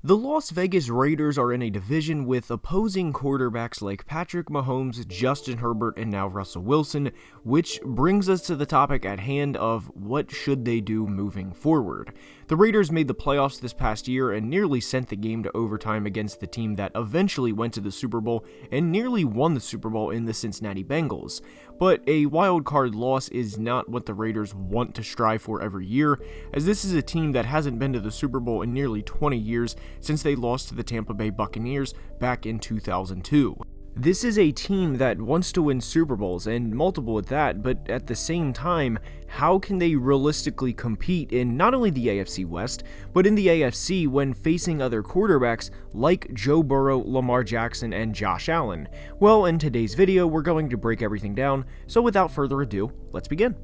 The Las Vegas Raiders are in a division with opposing quarterbacks like Patrick Mahomes, Justin Herbert, and now Russell Wilson, which brings us to the topic at hand of what should they do moving forward. The Raiders made the playoffs this past year and nearly sent the game to overtime against the team that eventually went to the Super Bowl and nearly won the Super Bowl in the Cincinnati Bengals. But a wild card loss is not what the Raiders want to strive for every year, as this is a team that hasn't been to the Super Bowl in nearly 20 years since they lost to the Tampa Bay Buccaneers back in 2002. This is a team that wants to win Super Bowls, and multiple at that, but at the same time, how can they realistically compete in not only the AFC West, but in the AFC when facing other quarterbacks like Joe Burrow, Lamar Jackson, and Josh Allen? Well, in today's video, we're going to break everything down, so without further ado, let's begin.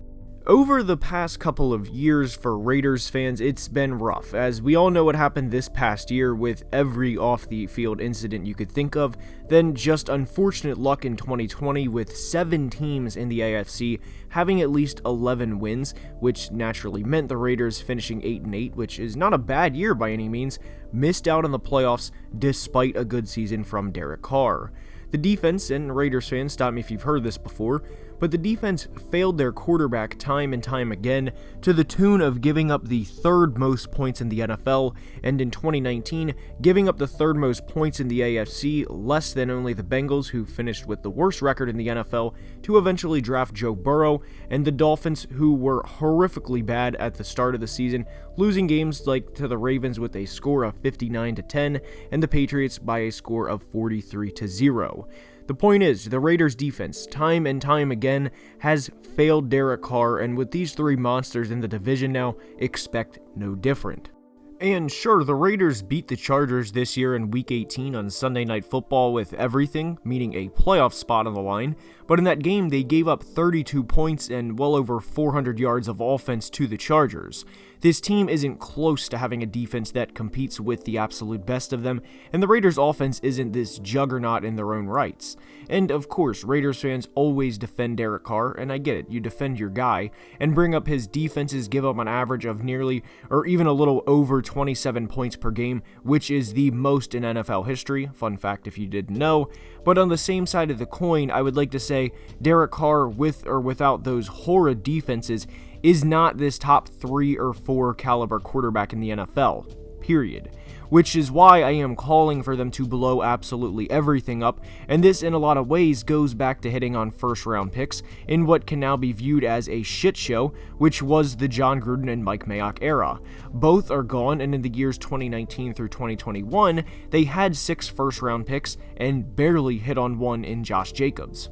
Over the past couple of years for Raiders fans, it's been rough, as we all know what happened this past year with every off-the-field incident you could think of, then just unfortunate luck in 2020 with 7 teams in the AFC having at least 11 wins, which naturally meant the Raiders finishing 8-8, which is not a bad year by any means, missed out on the playoffs despite a good season from Derek Carr. The defense, and Raiders fans, stop me if you've heard this before, but the defense failed their quarterback time and time again to the tune of giving up the 3rd most points in the NFL, and in 2019, giving up the 3rd most points in the AFC, less than only the Bengals, who finished with the worst record in the NFL, to eventually draft Joe Burrow, and the Dolphins, who were horrifically bad at the start of the season, losing games like to the Ravens with a score of 59-10, and the Patriots by a score of 43-0. The point is, the Raiders' defense, time and time again, has failed Derek Carr, and with these 3 monsters in the division now, expect no different. And sure, the Raiders beat the Chargers this year in Week 18 on Sunday Night Football with everything, meaning a playoff spot on the line, but in that game they gave up 32 points and well over 400 yards of offense to the Chargers. This team isn't close to having a defense that competes with the absolute best of them, and the Raiders' offense isn't this juggernaut in their own rights. And of course, Raiders fans always defend Derek Carr, and I get it, you defend your guy, and bring up his defenses give up an average of nearly, or even a little over 27 points per game, which is the most in NFL history, fun fact if you didn't know. But on the same side of the coin, I would like to say Derek Carr, with or without those horrid defenses, is not this top 3 or 4 caliber quarterback in the NFL, period. Which is why I am calling for them to blow absolutely everything up, and this in a lot of ways goes back to hitting on first round picks in what can now be viewed as a shit show, which was the John Gruden and Mike Mayock era. Both are gone, and in the years 2019 through 2021, they had 6 first round picks and barely hit on one in Josh Jacobs.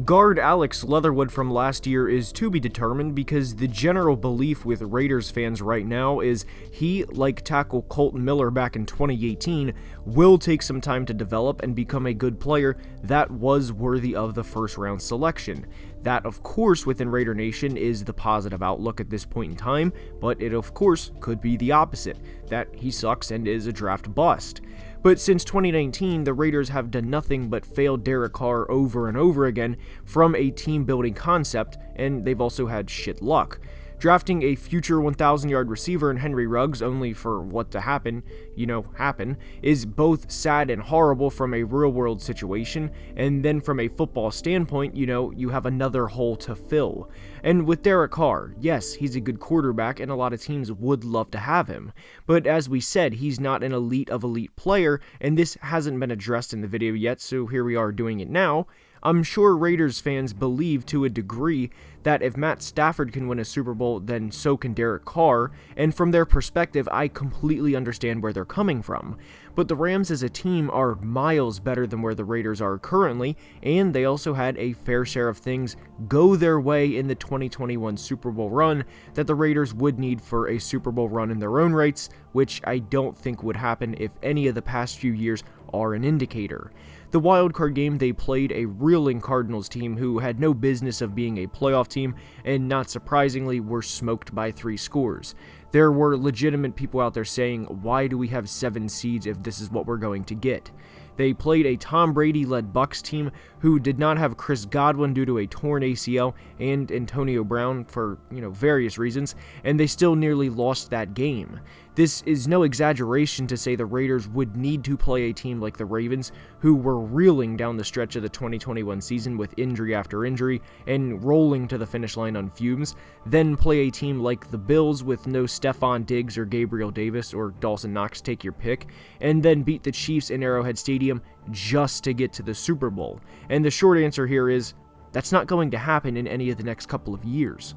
Guard Alex Leatherwood from last year is to be determined, because the general belief with Raiders fans right now is he, like tackle Colton Miller back in 2018, will take some time to develop and become a good player that was worthy of the first round selection. That, of course, within Raider Nation is the positive outlook at this point in time, but it, of course, could be the opposite, that he sucks and is a draft bust. But since 2019, the Raiders have done nothing but fail Derek Carr over and over again from a team-building concept, and they've also had shit luck. Drafting a future 1,000-yard receiver in Henry Ruggs only for what to happen, is both sad and horrible from a real-world situation, and then from a football standpoint, you have another hole to fill. And with Derek Carr, yes, he's a good quarterback, and a lot of teams would love to have him. But as we said, he's not an elite of elite player, and this hasn't been addressed in the video yet, so here we are doing it now. I'm sure Raiders fans believe to a degree that if Matt Stafford can win a Super Bowl, then so can Derek Carr, and from their perspective, I completely understand where they're coming from. But the Rams as a team are miles better than where the Raiders are currently, and they also had a fair share of things go their way in the 2021 Super Bowl run that the Raiders would need for a Super Bowl run in their own rights, which I don't think would happen if any of the past few years are an indicator. The wildcard game, they played a reeling Cardinals team who had no business of being a playoff team, and not surprisingly were smoked by 3 scores. There were legitimate people out there saying, why do we have 7 seeds if this is what we're going to get? They played a Tom Brady-led Bucs team who did not have Chris Godwin due to a torn ACL and Antonio Brown for, various reasons, and they still nearly lost that game. This is no exaggeration to say the Raiders would need to play a team like the Ravens, who were reeling down the stretch of the 2021 season with injury after injury and rolling to the finish line on fumes, then play a team like the Bills with no Stephon Diggs or Gabriel Davis or Dawson Knox, take your pick, and then beat the Chiefs in Arrowhead Stadium just to get to the Super Bowl. And the short answer here is, that's not going to happen in any of the next couple of years.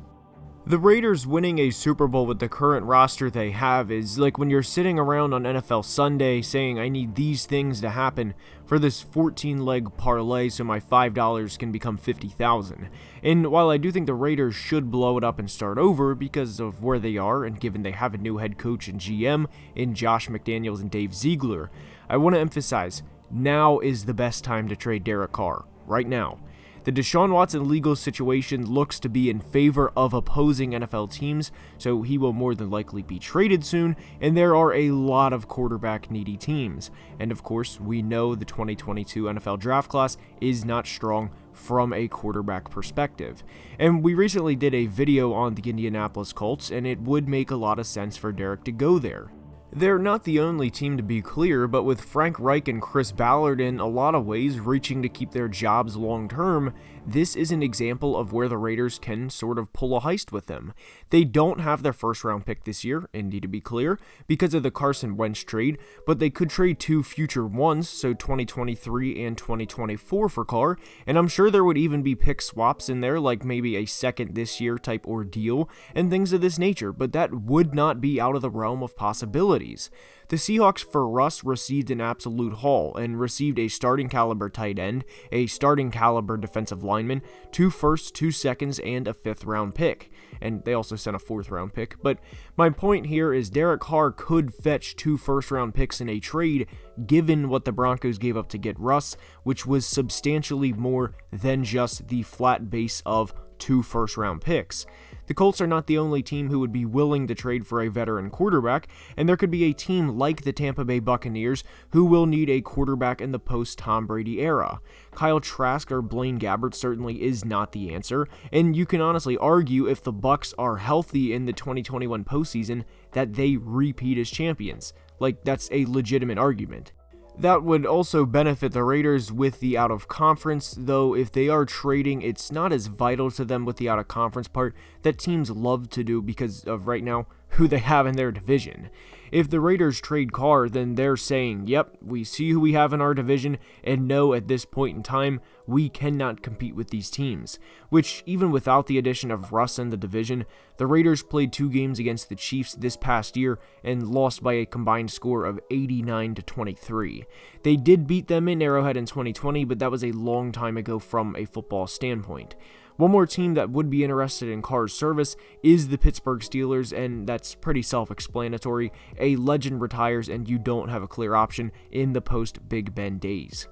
The Raiders winning a Super Bowl with the current roster they have is like when you're sitting around on NFL Sunday saying, I need these things to happen for this 14-leg parlay so my $5 can become $50,000. And while I do think the Raiders should blow it up and start over because of where they are and given they have a new head coach and GM in Josh McDaniels and Dave Ziegler, I want to emphasize, now is the best time to trade Derek Carr, right now. The Deshaun Watson legal situation looks to be in favor of opposing NFL teams, so he will more than likely be traded soon, and there are a lot of quarterback-needy teams. And of course, we know the 2022 NFL draft class is not strong from a quarterback perspective. And we recently did a video on the Indianapolis Colts, and it would make a lot of sense for Derek to go there. They're not the only team to be clear, but with Frank Reich and Chris Ballard in a lot of ways reaching to keep their jobs long term, this is an example of where the Raiders can sort of pull a heist with them. They don't have their first round pick this year, Indy to be clear, because of the Carson Wentz trade, but they could trade 2 future ones, so 2023 and 2024 for Carr, and I'm sure there would even be pick swaps in there, like maybe a second this year type ordeal, and things of this nature, but that would not be out of the realm of possibility. The Seahawks for Russ received an absolute haul and received a starting caliber tight end, a starting caliber defensive lineman, 2 firsts, 2 seconds, and a 5th round pick. And they also sent a 4th round pick. But my point here is Derek Carr could fetch 2 first round picks in a trade given what the Broncos gave up to get Russ, which was substantially more than just the flat base of 2 first round picks. The Colts are not the only team who would be willing to trade for a veteran quarterback, and there could be a team like the Tampa Bay Buccaneers who will need a quarterback in the post-Tom Brady era. Kyle Trask or Blaine Gabbert certainly is not the answer, and you can honestly argue if the Bucs are healthy in the 2021 postseason that they repeat as champions. Like, that's a legitimate argument. That would also benefit the Raiders with the out-of-conference, though if they are trading, it's not as vital to them with the out-of-conference part that teams love to do because of right now who they have in their division. If the Raiders trade Carr, then they're saying, yep, we see who we have in our division and know at this point in time we cannot compete with these teams, which even without the addition of Russ in the division, the Raiders played 2 games against the Chiefs this past year and lost by a combined score of 89-23. They did beat them in Arrowhead in 2020, but that was a long time ago from a football standpoint. One more team that would be interested in Carr's service is the Pittsburgh Steelers, and that's pretty self-explanatory. A legend retires and you don't have a clear option in the post-Big Ben days.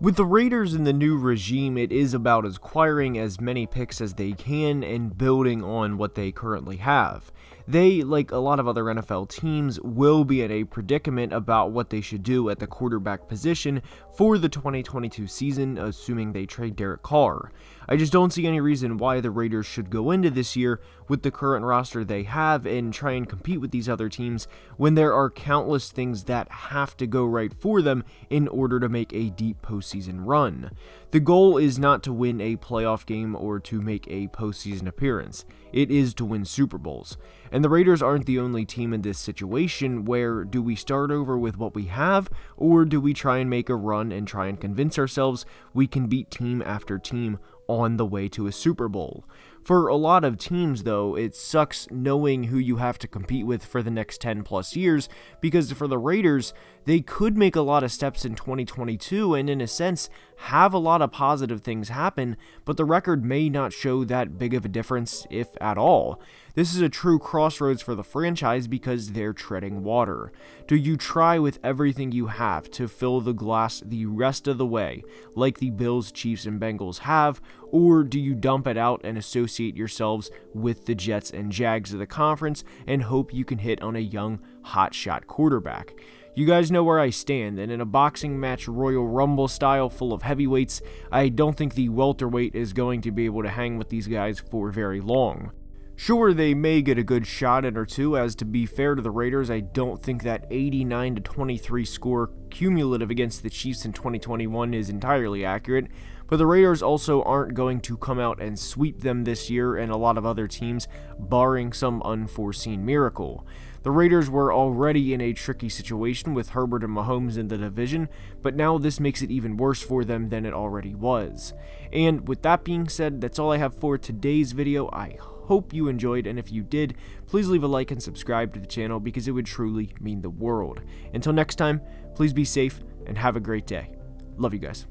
With the Raiders in the new regime, it is about acquiring as many picks as they can and building on what they currently have. They, like a lot of other NFL teams, will be in a predicament about what they should do at the quarterback position for the 2022 season, assuming they trade Derek Carr. I just don't see any reason why the Raiders should go into this year with the current roster they have and try and compete with these other teams when there are countless things that have to go right for them in order to make a deep postseason run. The goal is not to win a playoff game or to make a postseason appearance. It is to win Super Bowls. And the Raiders aren't the only team in this situation where do we start over with what we have, or do we try and make a run and try and convince ourselves we can beat team after team on the way to a Super Bowl. For a lot of teams, though, it sucks knowing who you have to compete with for the next 10 plus years, because for the Raiders, they could make a lot of steps in 2022 and in a sense have a lot of positive things happen, but the record may not show that big of a difference, if at all. This is a true crossroads for the franchise because they're treading water. Do you try with everything you have to fill the glass the rest of the way, like the Bills, Chiefs, and Bengals have, or do you dump it out and associate yourselves with the Jets and Jags of the conference and hope you can hit on a young, hotshot quarterback? You guys know where I stand, and in a boxing match Royal Rumble style full of heavyweights, I don't think the welterweight is going to be able to hang with these guys for very long. Sure, they may get a good shot in or two, as to be fair to the Raiders, I don't think that 89-23 score cumulative against the Chiefs in 2021 is entirely accurate, but the Raiders also aren't going to come out and sweep them this year and a lot of other teams, barring some unforeseen miracle. The Raiders were already in a tricky situation with Herbert and Mahomes in the division, but now this makes it even worse for them than it already was. And with that being said, that's all I have for today's video. I hope you enjoyed, and if you did, please leave a like and subscribe to the channel because it would truly mean the world. Until next time, please be safe and have a great day. Love you guys.